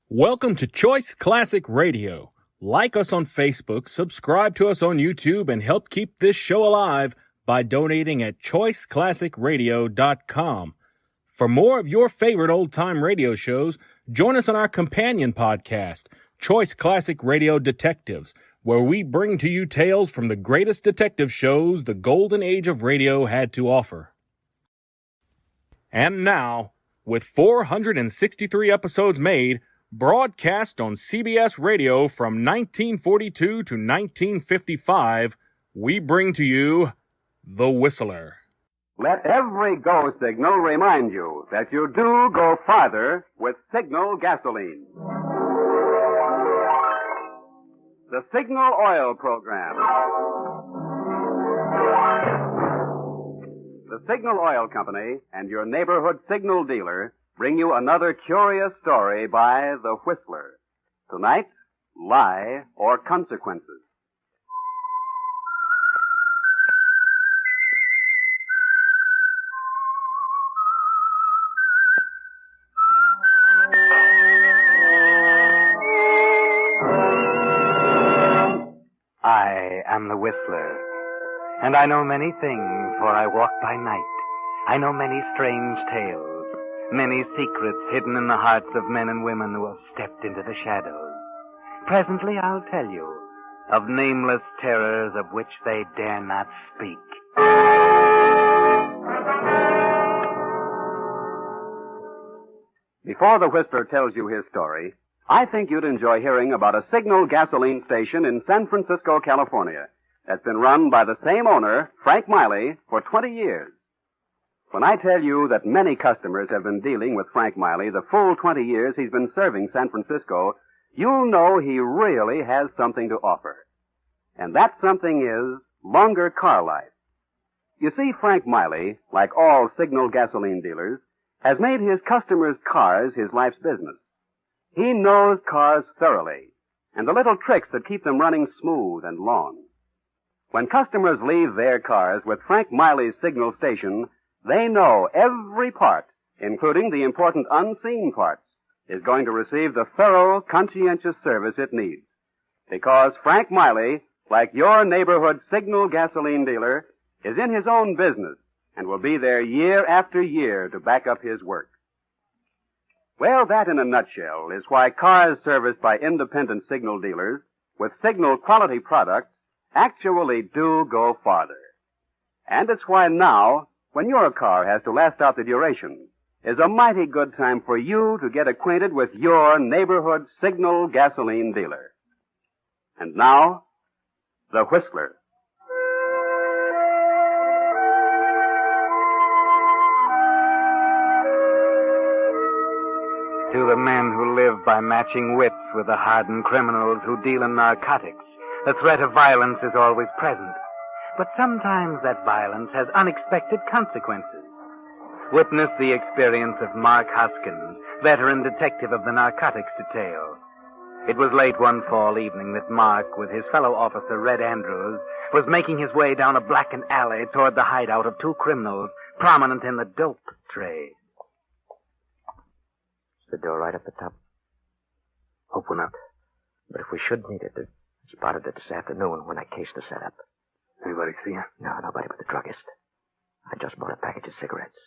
Welcome to Choice Classic Radio. Like us on Facebook, subscribe to us on YouTube, and help keep this show alive by donating at choiceclassicradio.com. For more of your favorite old-time radio shows, join us on our companion podcast, Choice Classic Radio Detectives, where we bring to you tales from the greatest detective shows the golden age of radio had to offer. And now, with 463 episodes made, broadcast on CBS Radio from 1942 to 1955, we bring to you The Whistler. Let every go signal remind you that you do go farther with Signal gasoline. The Signal Oil Program. The Signal Oil Company and your neighborhood signal dealer bring you another curious story by The Whistler. Tonight, Lie or Consequences. I am the Whistler, and I know many things, for I walk by night. I know many strange tales. Many secrets hidden in the hearts of men and women who have stepped into the shadows. Presently I'll tell you of nameless terrors of which they dare not speak. Before the Whistler tells you his story, I think you'd enjoy hearing about a Signal gasoline station in San Francisco, California, that's been run by the same owner, Frank Miley, for 20 years. When I tell you that many customers have been dealing with Frank Miley the full 20 years he's been serving San Francisco, you'll know he really has something to offer. And that something is longer car life. You see, Frank Miley, like all Signal gasoline dealers, has made his customers' cars his life's business. He knows cars thoroughly, and the little tricks that keep them running smooth and long. When customers leave their cars with Frank Miley's Signal station, they know every part, including the important unseen parts, is going to receive the thorough, conscientious service it needs. Because Frank Miley, like your neighborhood Signal gasoline dealer, is in his own business and will be there year after year to back up his work. Well, that in a nutshell is why cars serviced by independent Signal dealers with Signal quality products actually do go farther. And it's why now, when your car has to last out the duration, is a mighty good time for you to get acquainted with your neighborhood Signal gasoline dealer. And now, The Whistler. To the men who live by matching wits with the hardened criminals who deal in narcotics, the threat of violence is always present. But sometimes that violence has unexpected consequences. Witness the experience of Mark Hoskins, veteran detective of the narcotics detail. It was late one fall evening that Mark, with his fellow officer Red Andrews, was making his way down a blackened alley toward the hideout of two criminals prominent in the dope trade. Is the door right up the top? Open up. But if we should need it, I spotted it this afternoon when I cased the setup. Anybody see you? No, nobody but the druggist. I just bought a package of cigarettes.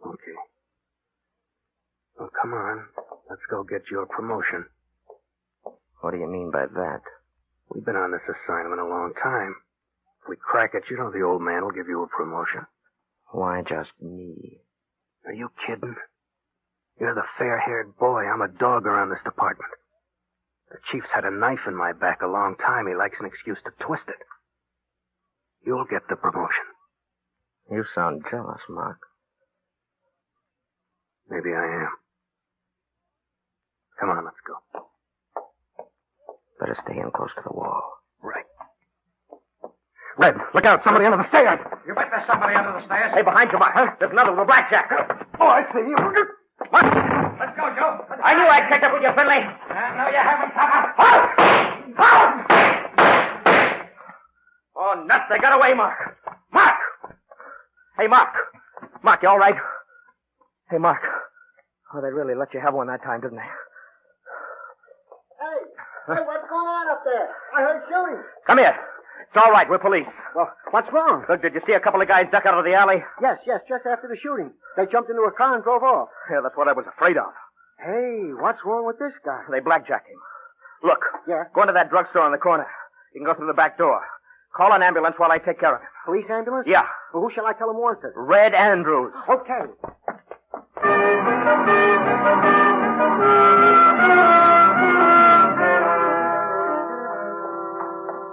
Okay. Well, come on. Let's go get your promotion. What do you mean by that? We've been on this assignment a long time. If we crack it, you know the old man will give you a promotion. Why just me? Are you kidding? You're the fair-haired boy. I'm a dog around this department. The chief's had a knife in my back a long time. He likes an excuse to twist it. You'll get the promotion. You sound jealous, Mark. Maybe I am. Come on, let's go. Better stay in close to the wall. Right. Red, look out. Somebody under the stairs. You bet there's somebody under the stairs. Hey, behind you, Mark. Huh? There's another with a blackjack. Oh, I see you. Mark. Let's go, Joe. I knew I'd catch up with you, Finley. No, you haven't, Papa. Oh, nuts. They got away, Mark. Mark! Hey, Mark. Mark, you all right? Hey, Mark. Oh, they really let you have one that time, didn't they? Hey, what's going on up there? I heard shooting. Come here. It's all right. We're police. Well, what's wrong? Look, did you see a couple of guys duck out of the alley? Yes, just after the shooting. They jumped into a car and drove off. Yeah, that's what I was afraid of. Hey, what's wrong with this guy? They blackjacked him. Look. Yeah? Go into that drugstore on the corner. You can go through the back door. Call an ambulance while I take care of him. Police ambulance? Yeah. Well, who shall I tell him wants it? Red Andrews. Okay.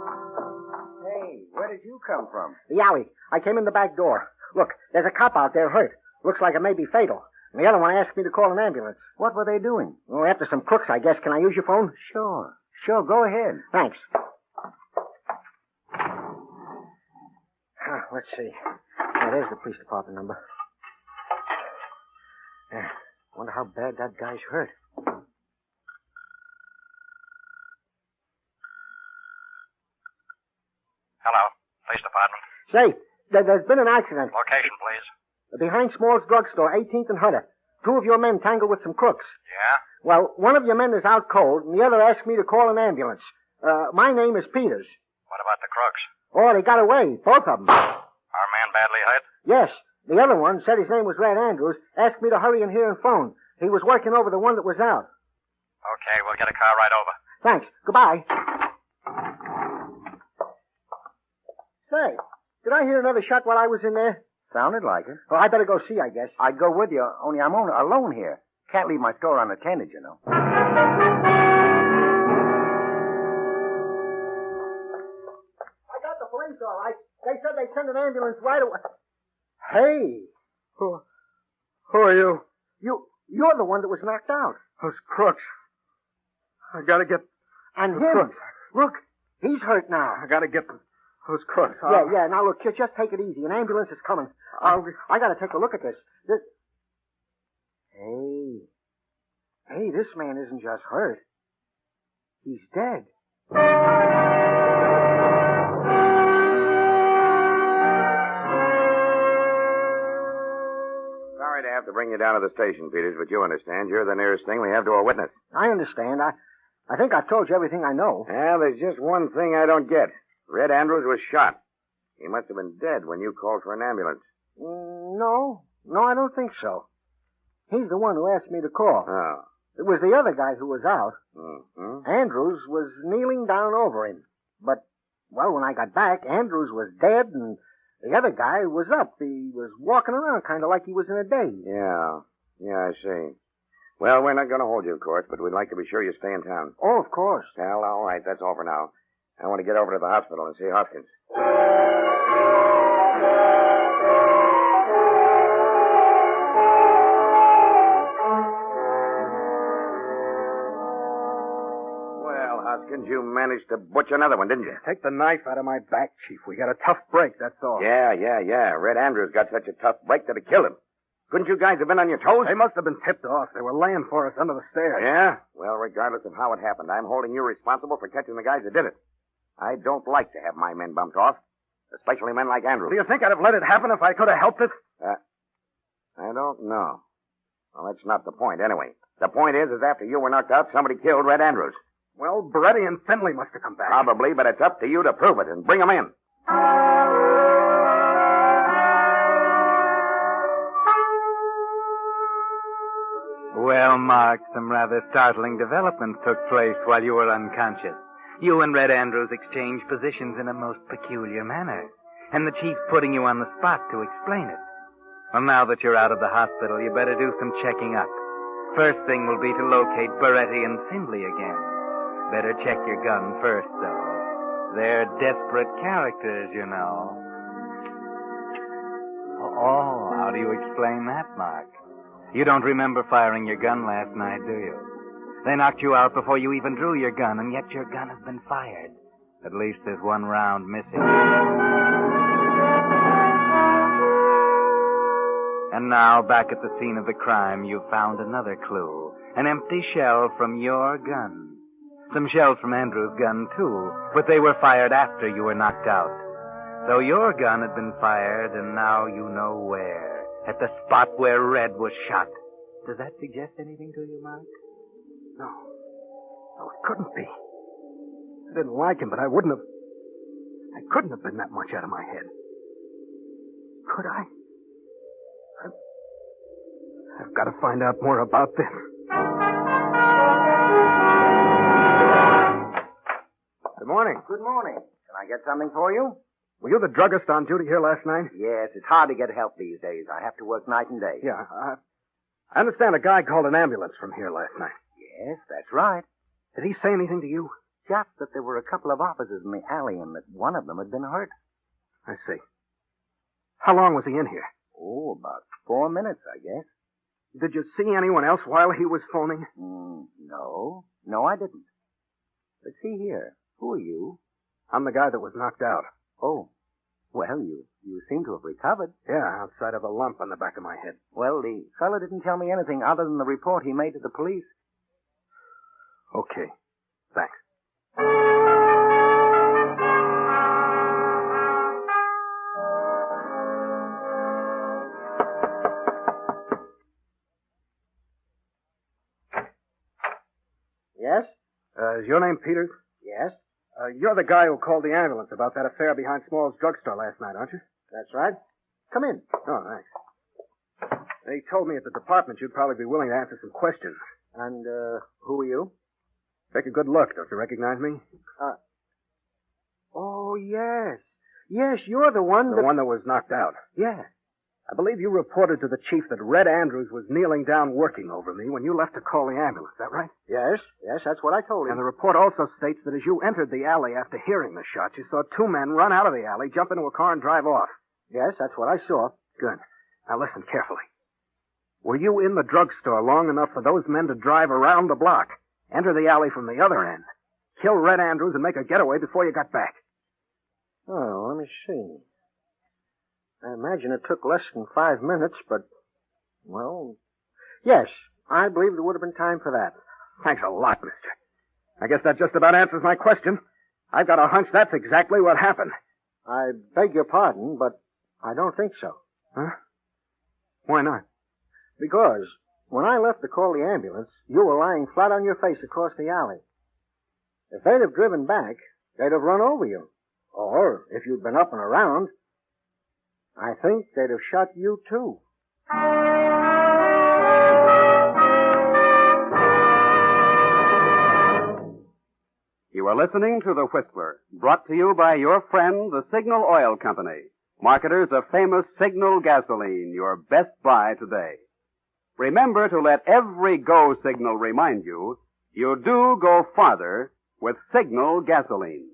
Hey, where did you come from? The alley. I came in the back door. Look, there's a cop out there hurt. Looks like it may be fatal. And the other one asked me to call an ambulance. What were they doing? Well, after some crooks, I guess. Can I use your phone? Sure. Sure, go ahead. Thanks. Let's see. Oh, there's the police department number. Wonder how bad that guy's hurt. Hello. Police department. Say, there's been an accident. Location, please. Behind Small's drugstore, 18th and Hunter. 2 of your men tangled with some crooks. Yeah? Well, one of your men is out cold, and the other asked me to call an ambulance. My name is Peters. What about the crooks? Oh, they got away, both of them. Our man badly hurt? Yes. The other one said his name was Red Andrews, asked me to hurry in here and phone. He was working over the one that was out. Okay, we'll get a car right over. Thanks. Goodbye. Say, did I hear another shot while I was in there? Sounded like it. Oh, I better go see, I guess. I'd go with you, only I'm alone here. Can't leave my store unattended, you know. I got the police all right. They said they'd send an ambulance right away. Hey. Who are you? You're the one that was knocked out. Those crooks. I gotta get And the him. crooks. Look, he's hurt now. I gotta get those crooks. Yeah. Now, look, just take it easy. An ambulance is coming. I got to take a look at this. Hey, this man isn't just hurt. He's dead. Sorry to have to bring you down to the station, Peters, but you understand. You're the nearest thing we have to a witness. I understand. I think I've told you everything I know. Yeah, there's just one thing I don't get. Red Andrews was shot. He must have been dead when you called for an ambulance. No, I don't think so. He's the one who asked me to call. Oh. It was the other guy who was out. Mm-hmm. Andrews was kneeling down over him. But, well, when I got back, Andrews was dead and the other guy was up. He was walking around kind of like he was in a daze. Yeah, I see. Well, we're not going to hold you, of course, but we'd like to be sure you stay in town. Oh, of course. Well, all right, that's all for now. I want to get over to the hospital and see Hoskins. Well, Hoskins, you managed to butch another one, didn't you? Take the knife out of my back, Chief. We got a tough break, that's all. Yeah. Red Andrews got such a tough break that it killed him. Couldn't you guys have been on your toes? They must have been tipped off. They were laying for us under the stairs. Yeah? Well, regardless of how it happened, I'm holding you responsible for catching the guys that did it. I don't like to have my men bumped off, especially men like Andrews. Do you think I'd have let it happen if I could have helped it? I don't know. Well, that's not the point, anyway. The point is after you were knocked out, somebody killed Red Andrews. Well, Beretti and Finley must have come back. Probably, but it's up to you to prove it and bring them in. Well, Mark, some rather startling developments took place while you were unconscious. You and Red Andrews exchanged positions in a most peculiar manner, and the chief's putting you on the spot to explain it. Well, now that you're out of the hospital, you better do some checking up. First thing will be to locate Beretti and Findley again. Better check your gun first, though. They're desperate characters, you know. Oh, how do you explain that, Mark? You don't remember firing your gun last night, do you? They knocked you out before you even drew your gun, and yet your gun has been fired. At least there's one round missing. And now, back at the scene of the crime, you've found another clue. An empty shell from your gun. Some shells from Andrew's gun, too, but they were fired after you were knocked out. So your gun had been fired, and now you know where. At the spot where Red was shot. Does that suggest anything to you, Mark? No, it couldn't be. didn't like him, but I couldn't have been that much out of my head. Could I? I've got to find out more about this. Good morning. Good morning. Can I get something for you? Were you the druggist on duty here last night? Yes, it's hard to get help these days. I have to work night and day. Yeah, I understand a guy called an ambulance from here last night. Yes, that's right. Did he say anything to you? Just that there were a couple of officers in the alley and that one of them had been hurt. I see. How long was he in here? Oh, about 4 minutes, I guess. Did you see anyone else while he was phoning? No. No, I didn't. But see here. Who are you? I'm the guy that was knocked out. Oh. Well, you seem to have recovered. Yeah, outside of a lump on the back of my head. Well, the fellow didn't tell me anything other than the report he made to the police. Okay. Thanks. Yes? Is your name Peters? Yes. You're the guy who called the ambulance about that affair behind Small's drugstore last night, aren't you? That's right. Come in. Oh, thanks. They told me at the department you'd probably be willing to answer some questions. And, who are you? Take a good look. Don't you recognize me? Oh, yes. Yes, you're the one The one that was knocked out. Yeah. I believe you reported to the chief that Red Andrews was kneeling down working over me when you left to call the ambulance. Is that right? Yes, that's what I told him. And the report also states that as you entered the alley after hearing the shot, you saw two men run out of the alley, jump into a car, and drive off. Yes, that's what I saw. Good. Now listen carefully. Were you in the drugstore long enough for those men to drive around the block, enter the alley from the other end, kill Red Andrews, and make a getaway before you got back? Oh, let me see. I imagine it took less than 5 minutes, but, well, yes, I believe there would have been time for that. Thanks a lot, mister. I guess that just about answers my question. I've got a hunch that's exactly what happened. I beg your pardon, but I don't think so. Huh? Why not? Because when I left to call the ambulance, you were lying flat on your face across the alley. If they'd have driven back, they'd have run over you. Or, if you'd been up and around, I think they'd have shot you, too. You are listening to The Whistler, brought to you by your friend, the Signal Oil Company, marketers of famous Signal gasoline, your best buy today. Remember to let every go signal remind you, you do go farther with Signal gasoline.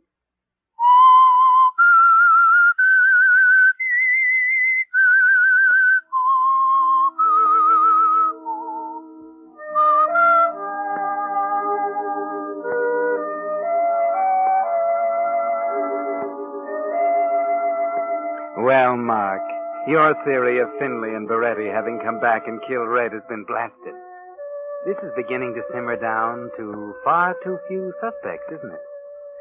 Well, Mark, your theory of Finley and Beretti having come back and killed Red has been blasted. This is beginning to simmer down to far too few suspects, isn't it?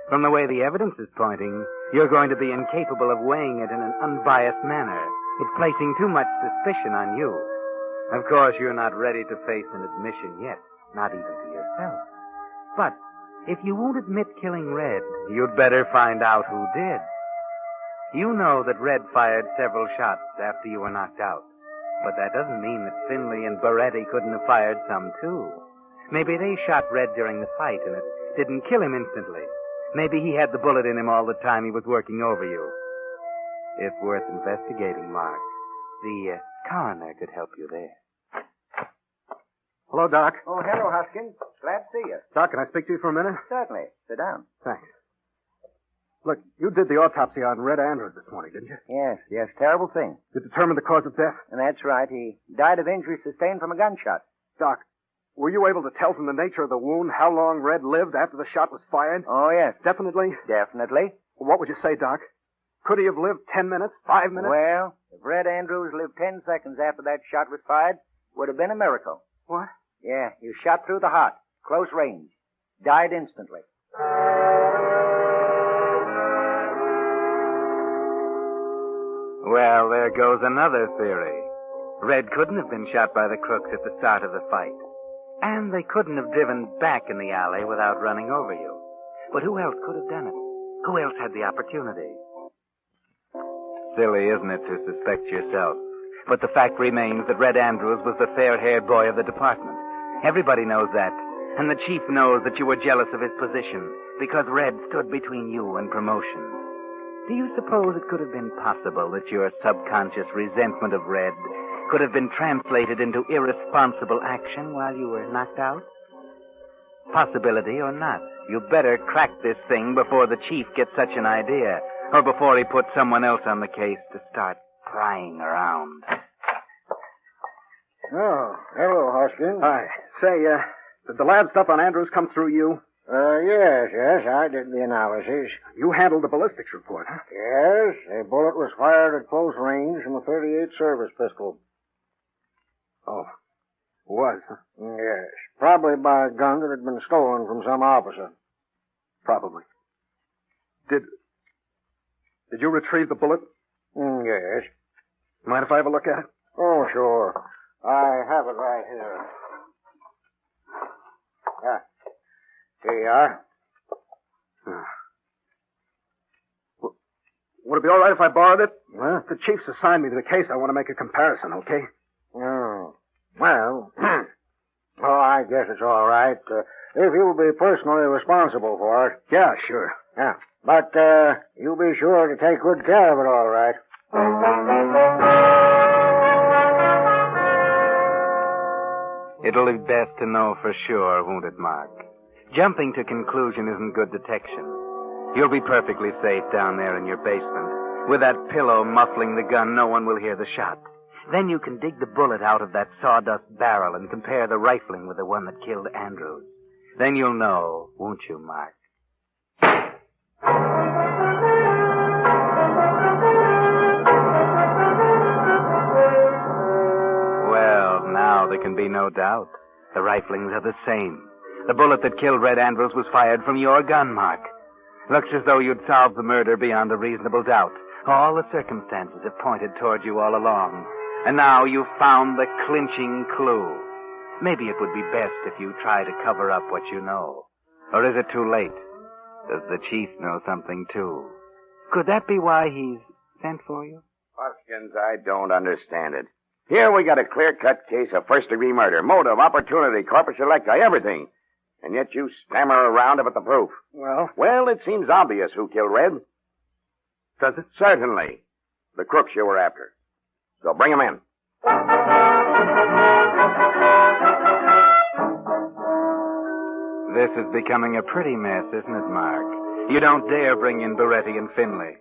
From the way the evidence is pointing, you're going to be incapable of weighing it in an unbiased manner. It's placing too much suspicion on you. Of course, you're not ready to face an admission yet, not even to yourself. But if you won't admit killing Red, you'd better find out who did. You know that Red fired several shots after you were knocked out. But that doesn't mean that Finley and Beretti couldn't have fired some, too. Maybe they shot Red during the fight and it didn't kill him instantly. Maybe he had the bullet in him all the time he was working over you. It's worth investigating, Mark. The coroner could help you there. Hello, Doc. Oh, hello, Hoskins. Glad to see you. Doc, can I speak to you for a minute? Certainly. Sit down. Thanks. Look, you did the autopsy on Red Andrews this morning, didn't you? Yes, terrible thing. You determined the cause of death? And that's right. He died of injuries sustained from a gunshot. Doc, were you able to tell from the nature of the wound how long Red lived after the shot was fired? Oh, yes. Definitely? Definitely. What would you say, Doc? Could he have lived 10 minutes, 5 minutes? Well, if Red Andrews lived 10 seconds after that shot was fired, would have been a miracle. What? Yeah, he was shot through the heart, close range. Died instantly. Well, there goes another theory. Red couldn't have been shot by the crooks at the start of the fight. And they couldn't have driven back in the alley without running over you. But who else could have done it? Who else had the opportunity? Silly, isn't it, to suspect yourself? But the fact remains that Red Andrews was the fair-haired boy of the department. Everybody knows that. And the chief knows that you were jealous of his position because Red stood between you and promotion. Do you suppose it could have been possible that your subconscious resentment of Red could have been translated into irresponsible action while you were knocked out? Possibility or not, you better crack this thing before the chief gets such an idea, or before he puts someone else on the case to start prying around. Oh, hello, Hoskins. Hi. Say, did the lab stuff on Andrews come through you? Yes, I did the analysis. You handled the ballistics report, huh? Yes, a bullet was fired at close range from a .38 service pistol. Oh, was, huh? Yes, probably by a gun that had been stolen from some officer. Probably. Did you retrieve the bullet? Yes. Mind if I have a look at it? Oh, sure. I have it right here. Here you are. Would it be all right if I borrowed it? Huh? The chief's assigned me to the case. I want to make a comparison, okay? Oh. Well, I guess it's all right. If you'll be personally responsible for it. Yeah, sure. Yeah. But, you'll be sure to take good care of it, all right. It'll be best to know for sure, won't it, Mark? Jumping to conclusion isn't good detection. You'll be perfectly safe down there in your basement. With that pillow muffling the gun, no one will hear the shot. Then you can dig the bullet out of that sawdust barrel and compare the rifling with the one that killed Andrews. Then you'll know, won't you, Mark? Well, now there can be no doubt. The riflings are the same. The bullet that killed Red Andrews was fired from your gun, Mark. Looks as though you'd solved the murder beyond a reasonable doubt. All the circumstances have pointed toward you all along. And now you've found the clinching clue. Maybe it would be best if you try to cover up what you know. Or is it too late? Does the chief know something, too? Could that be why he's sent for you? Hoskins, I don't understand it. Here we got a clear-cut case of first-degree murder. Motive, opportunity, corpus electi, everything. And yet you stammer around about the proof. Well, it seems obvious who killed Red. Does it? Certainly. The crooks you were after. So bring him in. This is becoming a pretty mess, isn't it, Mark? You don't dare bring in Beretti and Finley.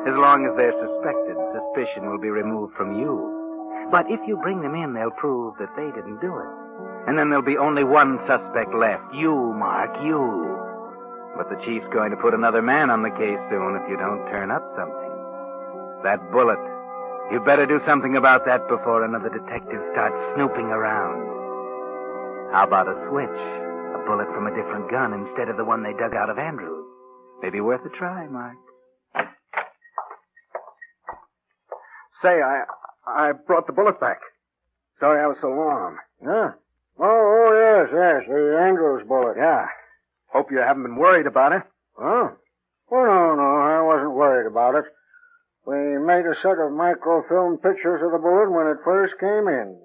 As long as they're suspected, suspicion will be removed from you. But if you bring them in, they'll prove that they didn't do it. And then there'll be only one suspect left. You, Mark, you. But the chief's going to put another man on the case soon if you don't turn up something. That bullet. You'd better do something about that before another detective starts snooping around. How about a switch? A bullet from a different gun instead of the one they dug out of Andrews. Maybe worth a try, Mark. Say, I brought the bullet back. Sorry I was so long. Huh? Oh, yes, the Andrews bullet. Yeah. Hope you haven't been worried about it. Huh? Oh, no, I wasn't worried about it. We made a set of microfilm pictures of the bullet when it first came in.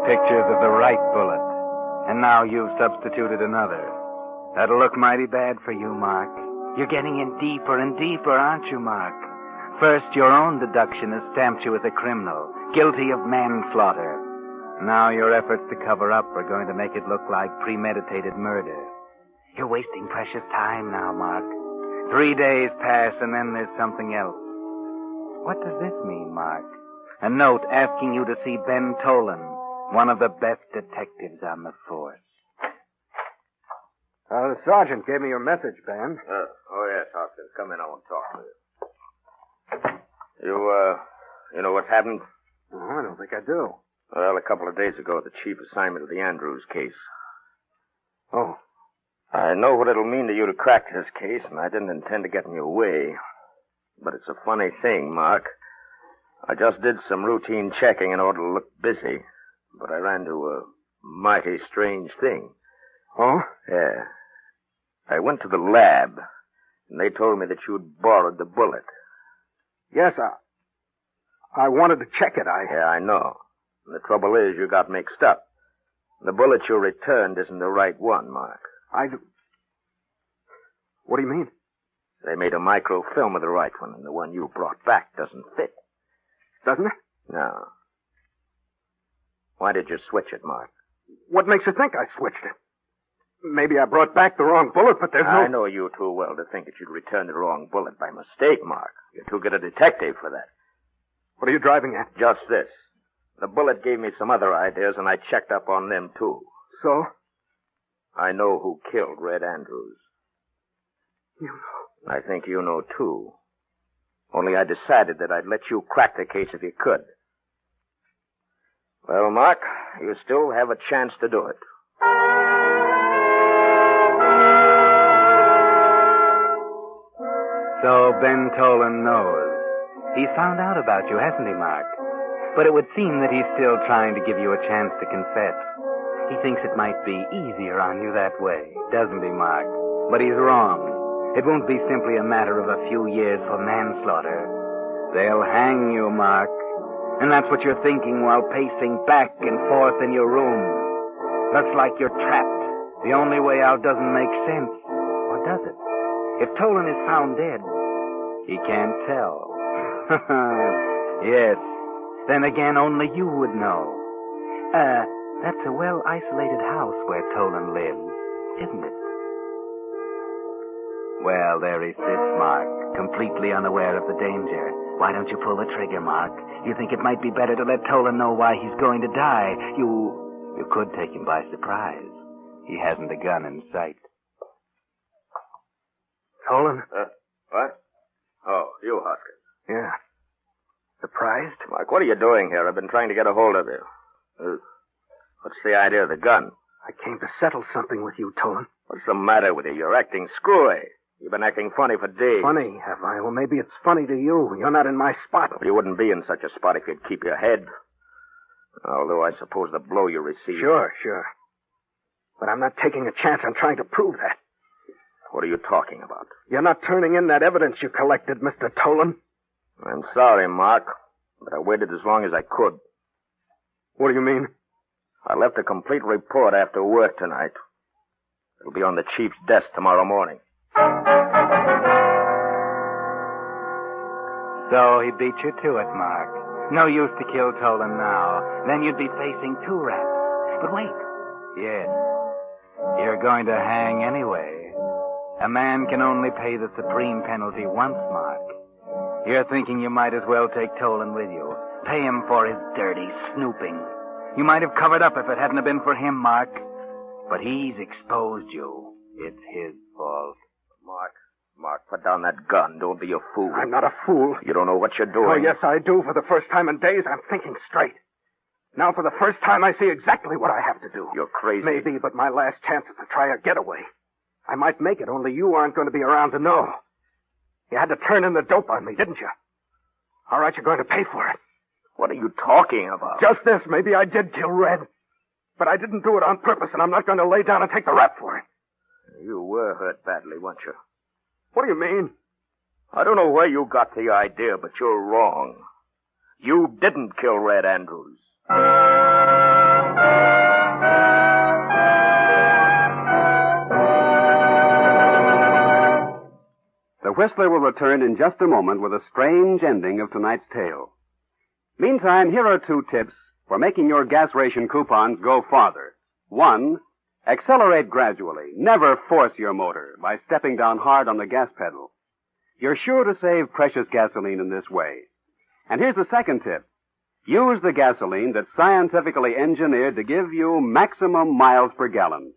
Pictures of the right bullet. And now you've substituted another. That'll look mighty bad for you, Mark. You're getting in deeper and deeper, aren't you, Mark? First, your own deduction has stamped you as a criminal, guilty of manslaughter. Now your efforts to cover up are going to make it look like premeditated murder. You're wasting precious time now, Mark. 3 days pass, and then there's something else. What does this mean, Mark? A note asking you to see Ben Tolan, one of the best detectives on the force. The sergeant gave me your message, Ben. Oh, yes, Hoskins. Come in. I want to talk with you. You know what's happened? Oh, I don't think I do. Well, a couple of days ago, the chief assigned me to the Andrews case. Oh. I know what it'll mean to you to crack this case, and I didn't intend to get in your way. But it's a funny thing, Mark. I just did some routine checking in order to look busy, but I ran to Mighty strange thing. Oh? Yeah. I went to the lab, and they told me that you'd borrowed the bullet. Yes, I wanted to check it. Yeah, I know. And the trouble is, you got mixed up. The bullet you returned isn't the right one, Mark. What do you mean? They made a microfilm of the right one, and the one you brought back doesn't fit. Doesn't it? No. Why did you switch it, Mark? What makes you think I switched it? Maybe I brought back the wrong bullet, but there's no... I know you too well to think that you'd return the wrong bullet by mistake, Mark. You're too good a detective for that. What are you driving at? Just this. The bullet gave me some other ideas, and I checked up on them, too. So? I know who killed Red Andrews. You know? I think you know, too. Only I decided that I'd let you crack the case if you could. Well, Mark, you still have a chance to do it. So Ben Tolan knows. He's found out about you, hasn't he, Mark? But it would seem that he's still trying to give you a chance to confess. He thinks it might be easier on you that way, doesn't he, Mark? But he's wrong. It won't be simply a matter of a few years for manslaughter. They'll hang you, Mark. And that's what you're thinking while pacing back and forth in your room. Looks like you're trapped. The only way out doesn't make sense. Or does it? If Tolan is found dead, he can't tell. Yes. Then again, only you would know. That's a well-isolated house where Tolan lives, isn't it? Well, there he sits, Mark, completely unaware of the danger. Why don't you pull the trigger, Mark? You think it might be better to let Tolan know why he's going to die. You could take him by surprise. He hasn't a gun in sight. Tolan? What? Oh, you, Hoskins. Yeah. Surprised? Mark, what are you doing here? I've been trying to get a hold of you. What's the idea of the gun? I came to settle something with you, Tolan. What's the matter with you? You're acting screwy. You've been acting funny for days. Funny, have I? Well, maybe it's funny to you. You're not in my spot. You wouldn't be in such a spot if you'd keep your head. Although I suppose the blow you received... Sure. But I'm not taking a chance on trying to prove that. What are you talking about? You're not turning in that evidence you collected, Mr. Tolan. I'm sorry, Mark, but I waited as long as I could. What do you mean? I left a complete report after work tonight. It'll be on the chief's desk tomorrow morning. So he beat you to it, Mark. No use to kill Tolan now. Then you'd be facing 2 raps. But wait. Yes. You're going to hang anyway. A man can only pay the supreme penalty once, Mark. You're thinking you might as well take Tolan with you. Pay him for his dirty snooping. You might have covered up if it hadn't have been for him, Mark. But he's exposed you. It's his fault. Mark, put down that gun. Don't be a fool. I'm not a fool. You don't know what you're doing. Oh, yes, I do. For the first time in days, I'm thinking straight. Now, for the first time, I see exactly what I have to do. You're crazy. Maybe, but my last chance is to try a getaway. I might make it, only you aren't going to be around to know. You had to turn in the dope on me, didn't you? All right, you're going to pay for it. What are you talking about? Just this. Maybe I did kill Red. But I didn't do it on purpose, and I'm not going to lay down and take the rap for it. You were hurt badly, weren't you? What do you mean? I don't know where you got the idea, but you're wrong. You didn't kill Red Andrews. The Whistler will return in just a moment with a strange ending of tonight's tale. Meantime, here are 2 tips for making your gas ration coupons go farther. 1, accelerate gradually. Never force your motor by stepping down hard on the gas pedal. You're sure to save precious gasoline in this way. And here's the second tip. Use the gasoline that's scientifically engineered to give you maximum miles per gallon.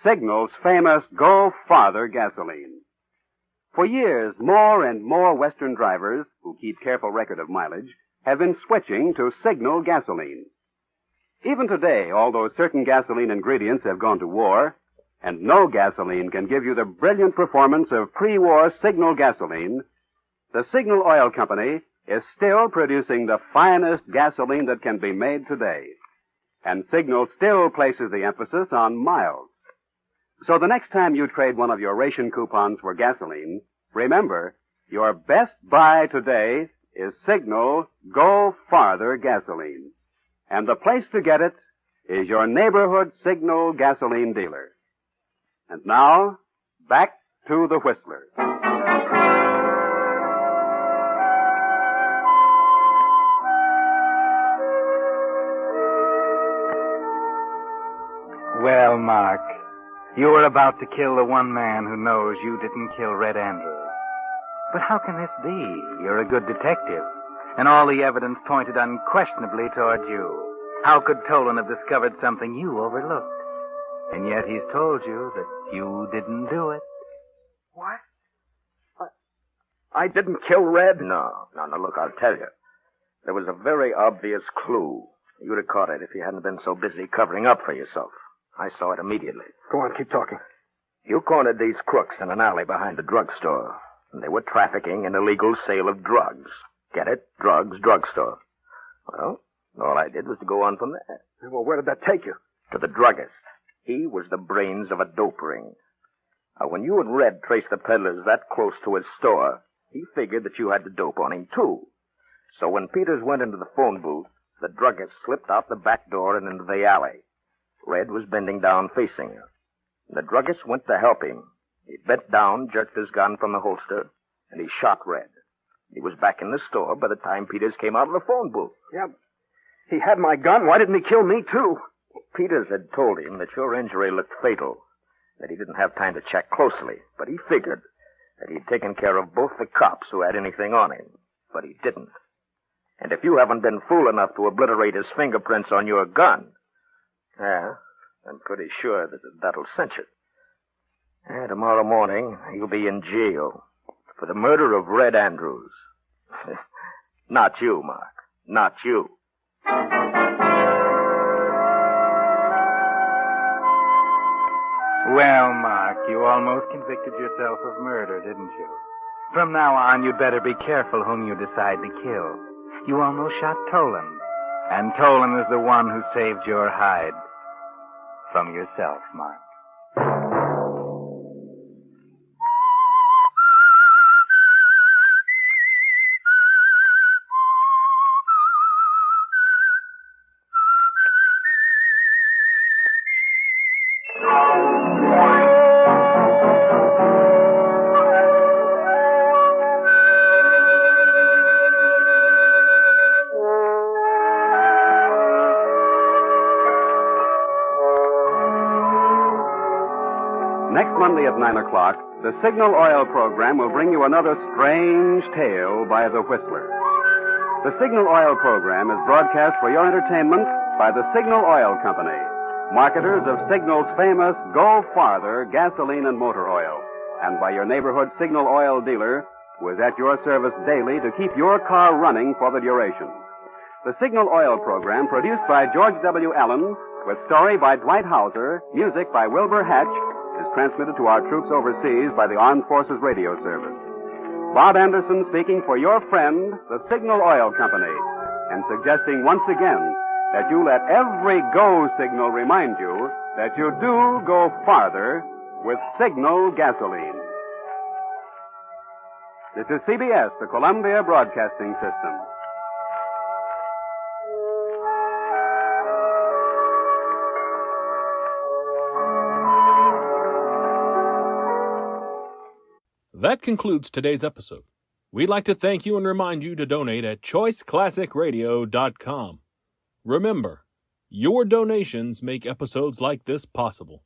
Signal's famous Go Farther gasoline. For years, more and more Western drivers who keep careful record of mileage have been switching to Signal gasoline. Even today, although certain gasoline ingredients have gone to war, and no gasoline can give you the brilliant performance of pre-war Signal gasoline, the Signal Oil Company is still producing the finest gasoline that can be made today. And Signal still places the emphasis on miles. So the next time you trade one of your ration coupons for gasoline, remember, your best buy today is Signal Go Farther gasoline. And the place to get it is your neighborhood Signal gasoline dealer. And now, back to the Whistler. Well, Mark, you were about to kill the one man who knows you didn't kill Red Andrews. But how can this be? You're a good detective, and all the evidence pointed unquestionably toward you. How could Tolan have discovered something you overlooked? And yet he's told you that you didn't do it. What? I didn't kill Red? No, look, I'll tell you. There was a very obvious clue. You'd have caught it if you hadn't been so busy covering up for yourself. I saw it immediately. Go on, keep talking. You cornered these crooks in an alley behind a drugstore. And they were trafficking in illegal sale of drugs. Get it? Drugs, drugstore. Well, all I did was to go on from there. Well, where did that take you? To the druggist. He was the brains of a dope ring. Now, when you and Red traced the peddlers that close to his store, he figured that you had the dope on him, too. So when Peters went into the phone booth, the druggist slipped out the back door and into the alley. Red was bending down facing her. The druggist went to help him. He bent down, jerked his gun from the holster, and he shot Red. He was back in the store by the time Peters came out of the phone booth. Yeah, he had my gun. Why didn't he kill me, too? Peters had told him that your injury looked fatal, that he didn't have time to check closely, but he figured that he'd taken care of both the cops who had anything on him, but he didn't. And if you haven't been fool enough to obliterate his fingerprints on your gun, I'm pretty sure that that'll cinch it. And tomorrow morning, you'll be in jail for the murder of Red Andrews. Not you, Mark. Not you. Well, Mark, you almost convicted yourself of murder, didn't you? From now on, you'd better be careful whom you decide to kill. You almost shot Tolan. And Tolan is the one who saved your hide. From yourself, Mark. Next Monday at 9 o'clock, the Signal Oil program will bring you another strange tale by the Whistler. The Signal Oil program is broadcast for your entertainment by the Signal Oil Company, marketers of Signal's famous Go Farther gasoline and motor oil, and by your neighborhood Signal Oil dealer, who is at your service daily to keep your car running for the duration. The Signal Oil program, produced by George W. Allen, with story by Dwight Hauser, music by Wilbur Hatch, is transmitted to our troops overseas by the Armed Forces Radio Service. Bob Anderson speaking for your friend, the Signal Oil Company, and suggesting once again that you let every go signal remind you that you do go farther with Signal gasoline. This is CBS, the Columbia Broadcasting System. That concludes today's episode. We'd like to thank you and remind you to donate at choiceclassicradio.com. Remember, your donations make episodes like this possible.